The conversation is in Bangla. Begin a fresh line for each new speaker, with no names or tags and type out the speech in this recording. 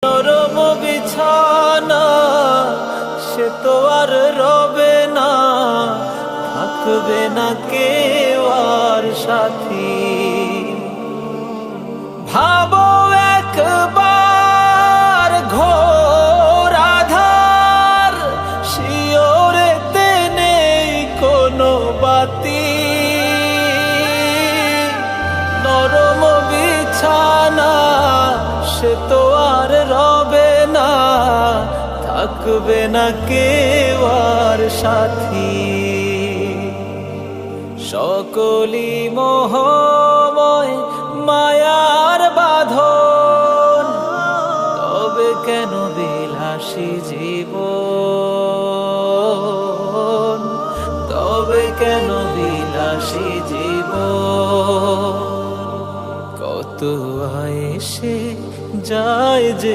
নরম বিছানা সে তো আর রবে না, থাকবে না কেউ আর সাথী। ভাবো একবার ঘোর আধার, শিওরেতে নেই কোনো বাতি। নরম বিছানা সে তো আর রবে না, থাকবে না কেউ আর সাথী। সকলি মোহময় মায়ার বাঁধন, তবে কেন বিলাসী জীবন, তবে কেন বিলাসী জীবন। কত আয়েসে যায় যে